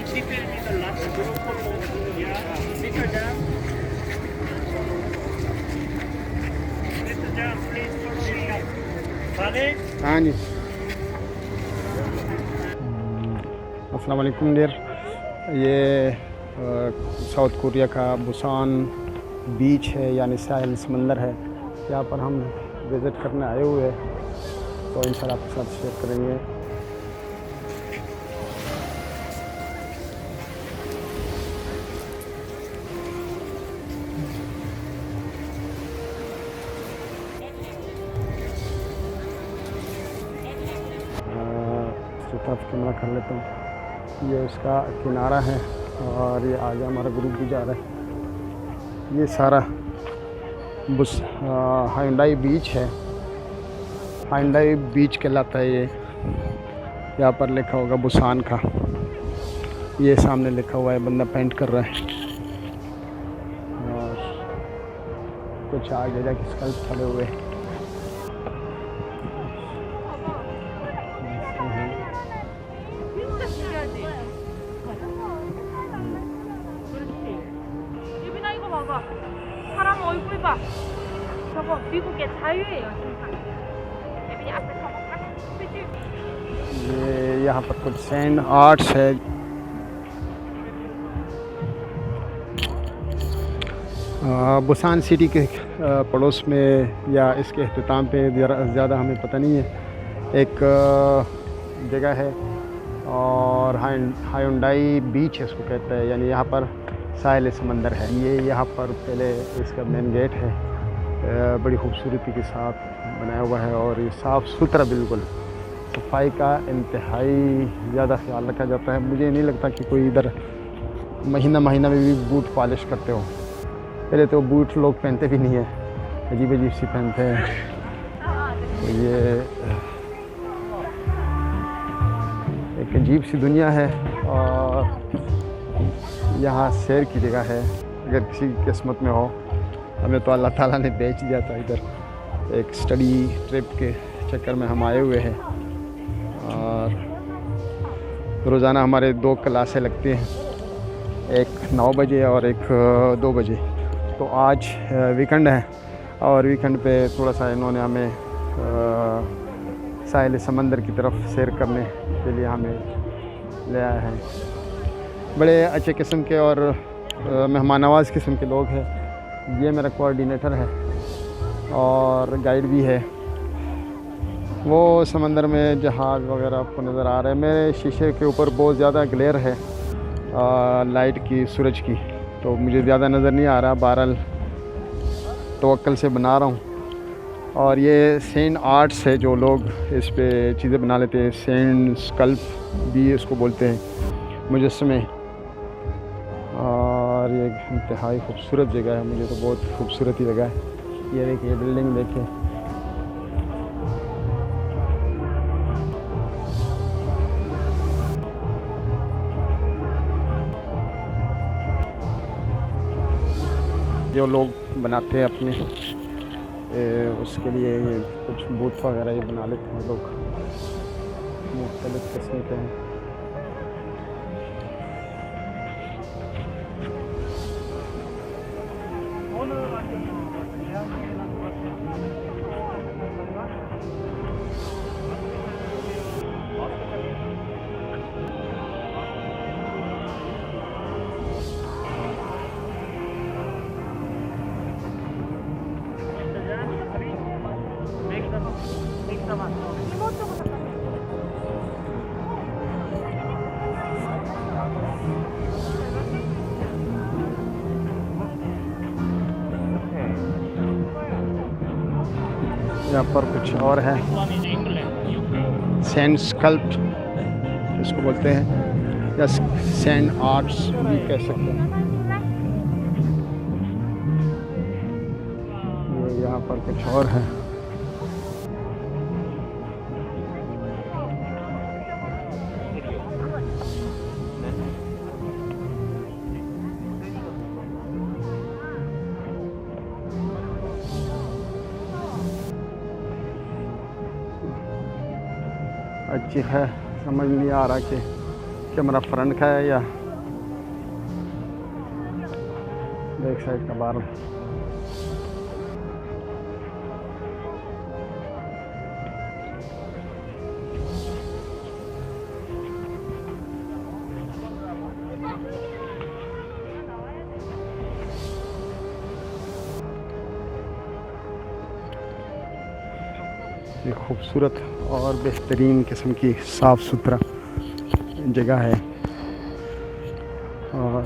हाँ जी, अस्सलाम वालेकुम डियर। ये साउथ कोरिया का बुसान बीच है, यानी साहिल समंदर है। यहाँ पर हम विज़िट करने आए हुए हैं, तो इंशाल्लाह आपके साथ शेयर करेंगे। तरफ कैमरा कर लेता हूँ। ये उसका किनारा है और ये आगे हमारा ग्रुप भी जा रहा है। ये सारा हायुंडाई बीच है। हायुंडाई बीच कहलाता है ये। यहाँ पर लिखा होगा बुसान का। ये सामने लिखा हुआ है, बंदा पेंट कर रहा है। और कुछ आगे जाके स्कल्प खड़े हुए हैं। 사람 얼굴 봐. 저거 미국의 자유예요, 심판. 예빈이 앞에 가볼까? 그치? ये यहाँ पर कुछ सैंड आर्ट्स है। बुसान सिटी के पड़ोस में या इसके अख्ताम पे ज़्यादा हमें पता नहीं है। एक जगह है और हायुंडाई बीच है इसको कहते हैं, यानी यहाँ पर साहिल समंदर है। ये यहाँ पर पहले इसका मेन गेट है, बड़ी खूबसूरती के साथ बनाया हुआ है और ये साफ़ सुथरा, बिल्कुल सफाई का इंतहाई ज़्यादा ख्याल रखा जाता है। मुझे नहीं लगता कि कोई इधर महीना में भी बूट पॉलिश करते हो। पहले तो बूट लोग पहनते भी नहीं है, अजीब अजीब सी पहनते हैं। तो ये एक अजीब सी दुनिया है और यहाँ सैर की जगह है। अगर किसी की किस्मत में हो, हमें तो अल्लाह ताला ने भेज दिया था इधर। एक स्टडी ट्रिप के चक्कर में हम आए हुए हैं और रोज़ाना हमारे 2 क्लासें लगती हैं, एक 9 बजे और एक 2 बजे। तो आज वीकेंड है और वीकेंड पे थोड़ा सा इन्होंने हमें साहिल समंदर की तरफ सैर करने के लिए हमें ले आए हैं। बड़े अच्छे किस्म के और मेहमान नवाज़ किस्म के लोग हैं। ये मेरा कोऑर्डिनेटर है और गाइड भी है। वो समंदर में जहाज़ वगैरह आपको नज़र आ रहे हैं। मेरे शीशे के ऊपर बहुत ज़्यादा ग्लेयर है लाइट की, सूरज की, तो मुझे ज़्यादा नज़र नहीं आ रहा। बहरहाल तवक्कल से बना रहा हूँ। और ये सैंड आर्ट्स है, जो लोग इस पे चीज़ें बना लेते हैं। सैंड स्कल्प भी इसको बोलते हैं, मुजस्समे। और ये इंतहाई खूबसूरत जगह है, मुझे तो बहुत खूबसूरत ही लगा है। ये देखिए, बिल्डिंग देखिए। जो लोग बनाते हैं अपने उसके लिए ये कुछ बूथ वगैरह ये बना लेते हैं लोग, मुख्तलिफ किस्म के हैं। यहाँ पर कुछ और है, सैंड स्कल्प इसको बोलते हैं, या सैंड आर्ट्स भी कह सकते हैं। ये यहाँ पर कुछ और है। अच्छी है, समझ नहीं आ रहा कि कैमरा फ्रंट का है या बैक साइड का बार ये खूबसूरत और बेहतरीन किस्म की साफ़ सुथरा जगह है। और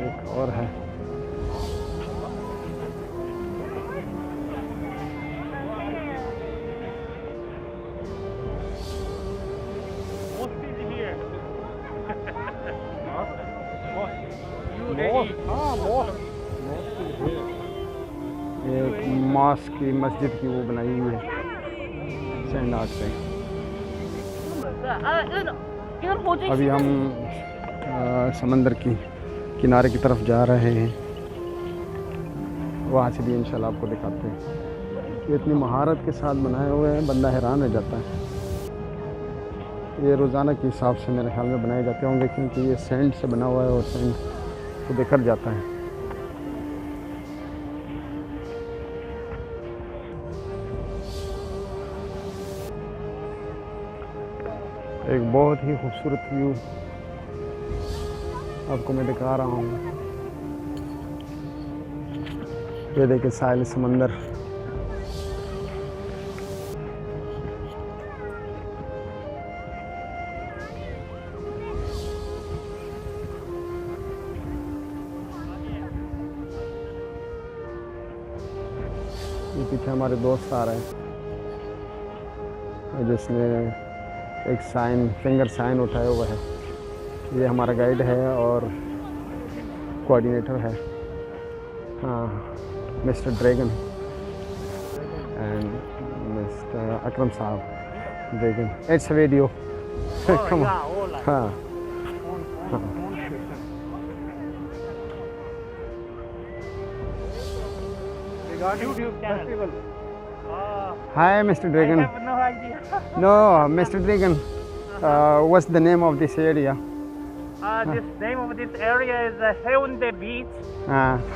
एक और है, एक मॉस्क की मस्जिद की वो बनाई हुई है सैंड आर्ट से। अभी हम समंदर की किनारे की तरफ जा रहे हैं, वहाँ से भी इंशाल्लाह आपको दिखाते हैं। ये इतनी महारत के साथ बनाए हुए हैं, बंदा हैरान हो जाता है। ये रोज़ाना के हिसाब से मेरे ख्याल में बनाए जाते होंगे, क्योंकि ये सैंड से बना हुआ है और सैंड तो बिखर जाता है। एक बहुत ही खूबसूरत व्यू आपको मैं दिखा रहा हूँ। ये देखिए साहिल समंदर, ये पीछे हमारे दोस्त आ रहे हैं जिसने एक साइन, फिंगर साइन उठाया हुआ है। ये हमारा गाइड है और कोऑर्डिनेटर है, हाँ, मिस्टर ड्रैगन एंड मिस्टर अकरम साहब dragon. It's video, come on, हाँ हाँ। YouTube channel. Hi, Mr. Dragon. I have no idea. No, Mr. Dragon. What's the name of this area? This name of this area is Haeundae Beach.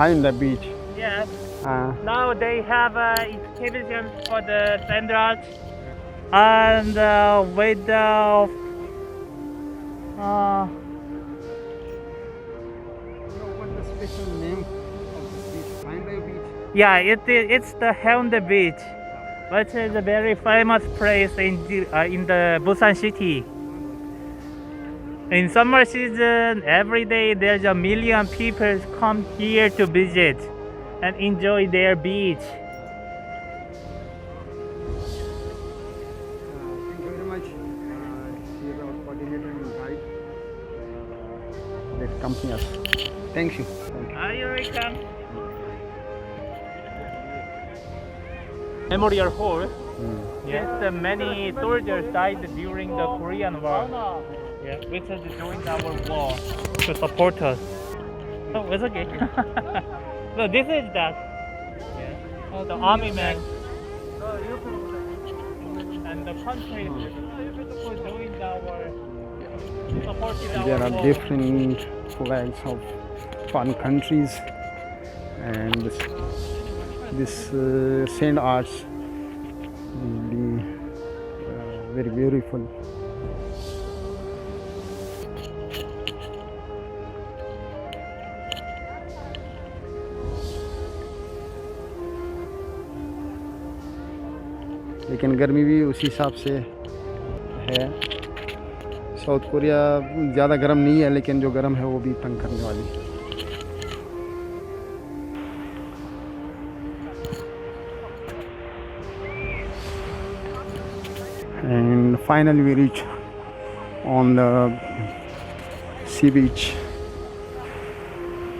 Hyundai Beach. Yes. Uh, Now they have exhibition for the sand art and with what's the special name of this beach? Hyundai Beach. yeah, it's the Haeundae Beach, which is a very famous place in the Busan city. In summer season, every day there's a million people come here to visit and enjoy their beach. Thank you very much. Here's our coordinator and guide. That accompany us. Thank you. Thank you. Are you welcome? Memorial Hall. Yes, many soldiers died during the Korean War. Yeah, which has joined our war to support us. Oh, it's okay. So this is that. Yeah. Oh, the army men and the country who joined our supported our There are war. different flags of foreign countries, and this sand arts will be very beautiful. लेकिन गर्मी भी उसी हिसाब से है। South Korea ज़्यादा गर्म नहीं है, लेकिन जो गर्म है वो भी तंग करने वाली है। And finally we reach on the sea beach.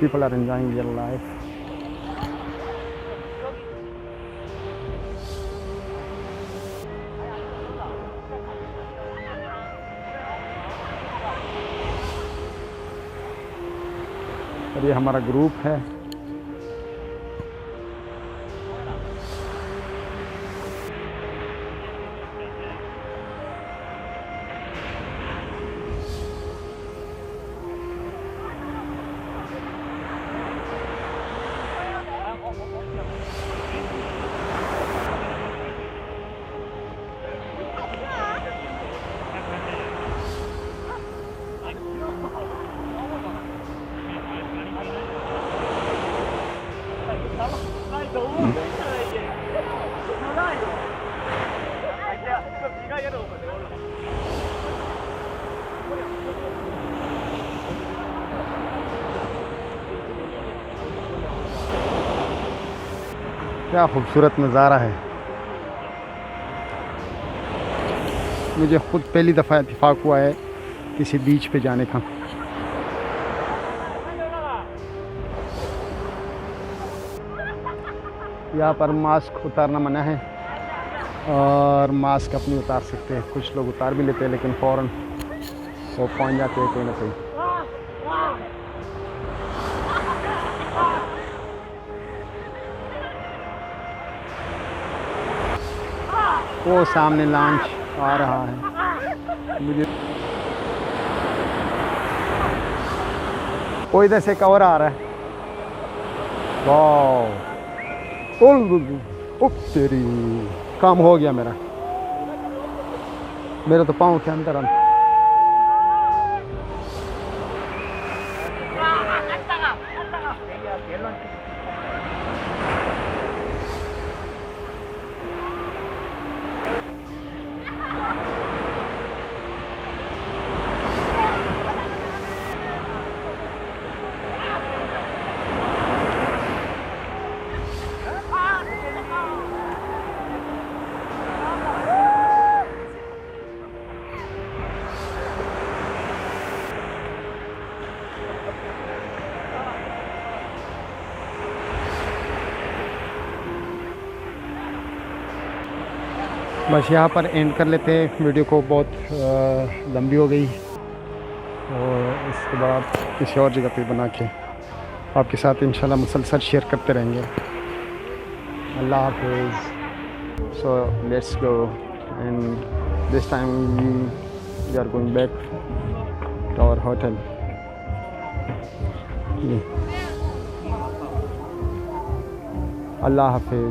People are enjoying their life. और ये हमारा ग्रुप है। क्या खूबसूरत नज़ारा है। मुझे ख़ुद पहली दफ़ा इत्तेफाक हुआ है किसी बीच पे जाने का। यहाँ पर मास्क उतारना मना है और मास्क अपनी उतार सकते हैं। कुछ लोग उतार भी लेते हैं लेकिन फ़ौरन वो पहुँच जाते हैं कहीं ना कहीं। वो सामने लॉन्च आ रहा है। मुझे वो इधर से कवर आ रहा है। वाह, तेरी काम हो गया मेरा तो पाँव के अंदर आ। बस यहाँ पर एंड कर लेते हैं वीडियो को, बहुत लंबी हो गई और इसके बाद किसी और जगह पे बना के आपके साथ इंशाल्लाह मुसलसल शेयर करते रहेंगे। अल्लाह हाफिज़। So let's go and this time we are going back to our hotel. अल्लाह हाफिज़।